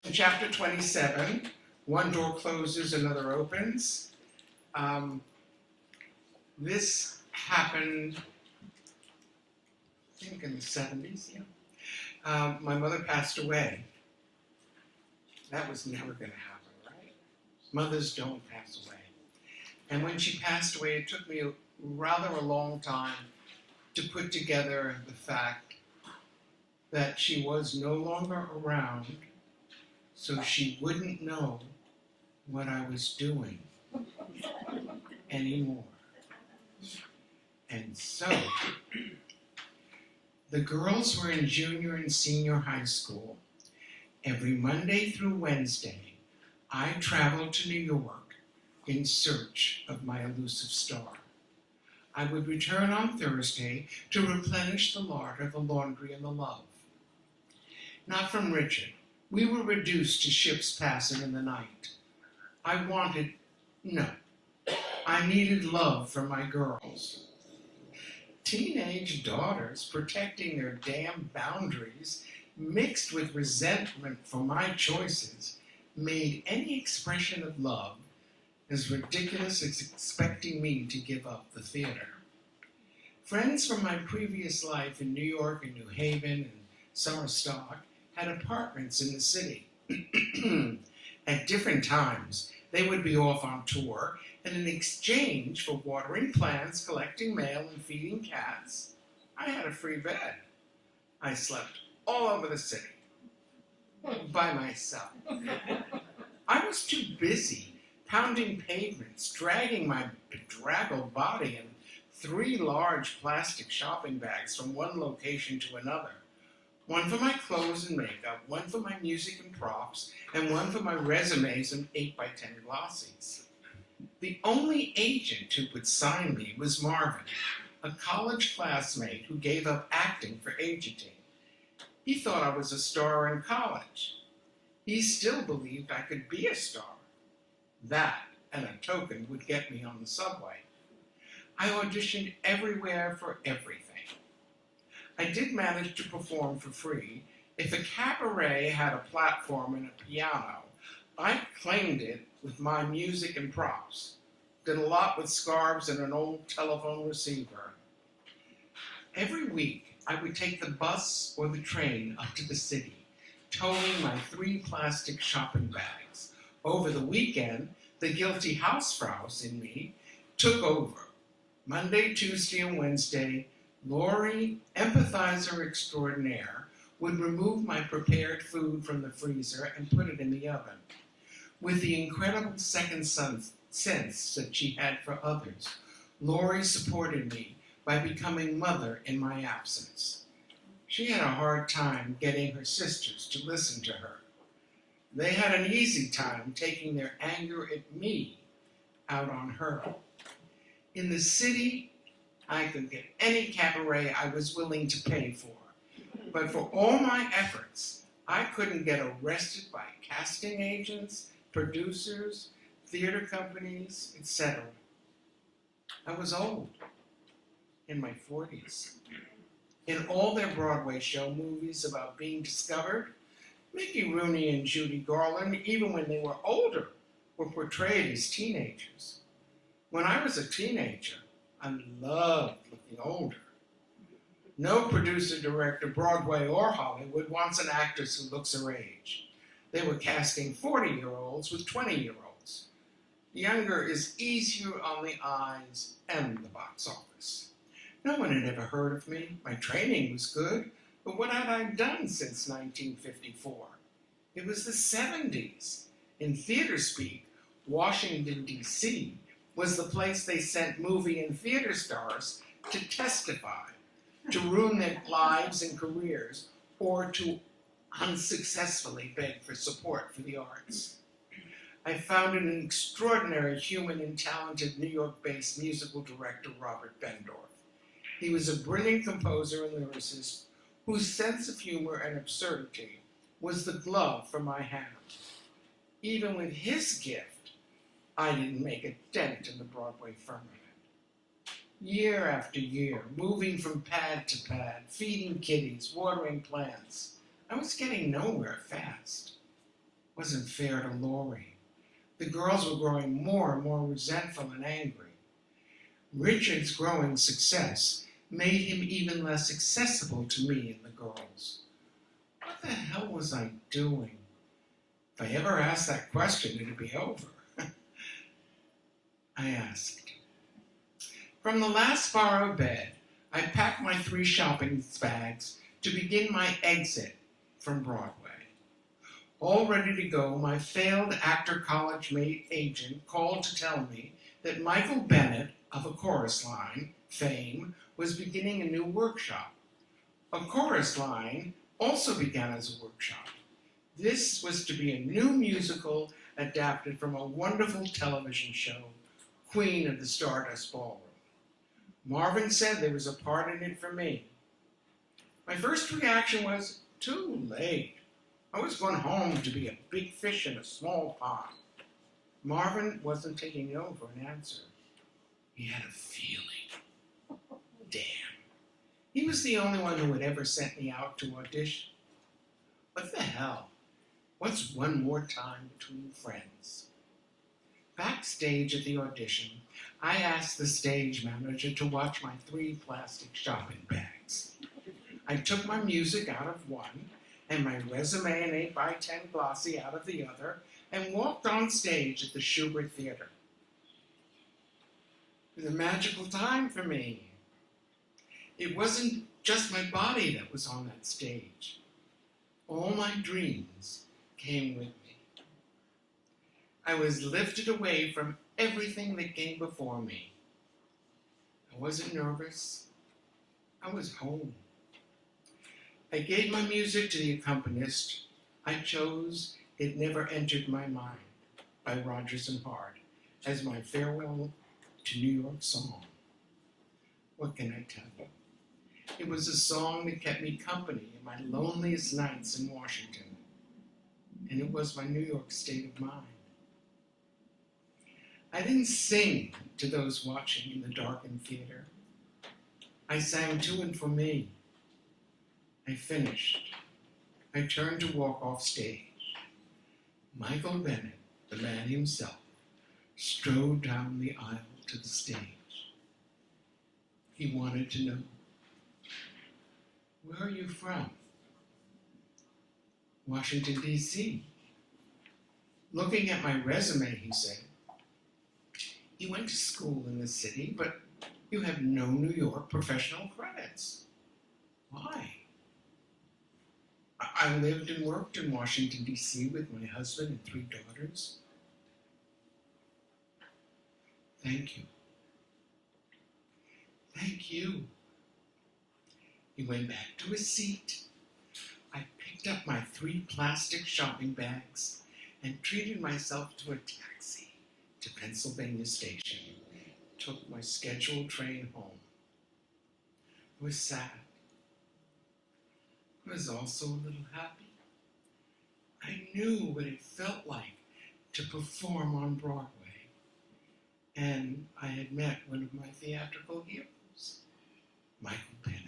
In chapter 27, one door closes, another opens. This happened, I think, in the 70s. Yeah. My mother passed away. That was never going to happen, right? Mothers don't pass away. And when she passed away, it took me rather a long time to put together the fact that she was no longer around, so she wouldn't know what I was doing anymore. And so, the girls were in junior and senior high school. Every Monday through Wednesday, I traveled to New York in search of my elusive star. I would return on Thursday to replenish the larder, the laundry, and the love. Not from Richard. We were reduced to ships passing in the night. I needed love from my girls. Teenage daughters protecting their damn boundaries, mixed with resentment for my choices, made any expression of love as ridiculous as expecting me to give up the theater. Friends from my previous life in New York and New Haven and Summerstock had apartments in the city. At different times, they would be off on tour, and in exchange for watering plants, collecting mail, and feeding cats, I had a free bed. I slept all over the city, by myself. I was too busy pounding pavements, dragging my bedraggled body in 3 large plastic shopping bags from one location to another. One for my clothes and makeup, one for my music and props, and one for my resumes and 8x10 glossies. The only agent who would sign me was Marvin, a college classmate who gave up acting for agenting. He thought I was a star in college. He still believed I could be a star. That and a token would get me on the subway. I auditioned everywhere for everything. I did manage to perform for free. If a cabaret had a platform and a piano, I claimed it with my music and props. Did a lot with scarves and an old telephone receiver. Every week, I would take the bus or the train up to the city, towing my 3 plastic shopping bags. Over the weekend, the guilty housefrows in me took over. Monday, Tuesday, and Wednesday, Lori, empathizer extraordinaire, would remove my prepared food from the freezer and put it in the oven. With the incredible second sense that she had for others, Lori supported me by becoming mother in my absence. She had a hard time getting her sisters to listen to her. They had an easy time taking their anger at me out on her. In the city, I could get any cabaret I was willing to pay for. But for all my efforts, I couldn't get arrested by casting agents, producers, theater companies, etc. I was old, in my 40s. In all their Broadway show movies about being discovered, Mickey Rooney and Judy Garland, even when they were older, were portrayed as teenagers. When I was a teenager, I loved looking older. No producer, director, Broadway or Hollywood wants an actress who looks her age. They were casting 40-year-olds with 20-year-olds. Younger is easier on the eyes and the box office. No one had ever heard of me. My training was good, but what had I done since 1954? It was the 70s. In theater speak, Washington, D.C. was the place they sent movie and theater stars to testify, to ruin their lives and careers, or to unsuccessfully beg for support for the arts. I found an extraordinary human and talented New York-based musical director, Robert Bendorf. He was a brilliant composer and lyricist whose sense of humor and absurdity was the glove for my hand. Even with his gift, I didn't make a dent in the Broadway firmament. Year after year, moving from pad to pad, feeding kitties, watering plants, I was getting nowhere fast. wasn't fair to Laurie. The girls were growing more and more resentful and angry. Richard's growing success made him even less accessible to me and the girls. What the hell was I doing? If I ever asked that question, it'd be over. I asked. From the last borrowed bed, I packed my 3 shopping bags to begin my exit from Broadway. All ready to go, my failed actor college mate agent called to tell me that Michael Bennett of A Chorus Line fame was beginning a new workshop. A Chorus Line also began as a workshop. This was to be a new musical adapted from a wonderful television show, Queen of the Stardust Ballroom. Marvin said there was a part in it for me. My first reaction was, too late. I was going home to be a big fish in a small pond. Marvin wasn't taking no for an answer. He had a feeling. Damn. He was the only one who had ever sent me out to audition. What the hell? What's one more time between friends? Backstage at the audition, I asked the stage manager to watch my 3 plastic shopping bags. I took my music out of one and my resume and 8x10 glossy out of the other and walked on stage at the Schubert Theater. It was a magical time for me. It wasn't just my body that was on that stage. All my dreams came with me. I was lifted away from everything that came before me. I wasn't nervous. I was home. I gave my music to the accompanist. I chose It Never Entered My Mind by Rodgers and Hart as my farewell to New York song. What can I tell you? It was a song that kept me company in my loneliest nights in Washington, and it was my New York state of mind. I didn't sing to those watching in the darkened theater. I sang to and for me. I finished. I turned to walk off stage. Michael Bennett, the man himself, strode down the aisle to the stage. He wanted to know, "Where are you from?" "Washington, D.C. Looking at my resume, he said, "You went to school in the city, but you have no New York professional credits. Why?" I lived and worked in Washington, D.C. with my husband and 3 daughters. Thank you. Thank you. He went back to his seat. I picked up my 3 plastic shopping bags and treated myself to a taxi to Pennsylvania Station. Took my scheduled train home. I was sad. I was also a little happy. I knew what it felt like to perform on Broadway, and I had met one of my theatrical heroes, Michael Bennett.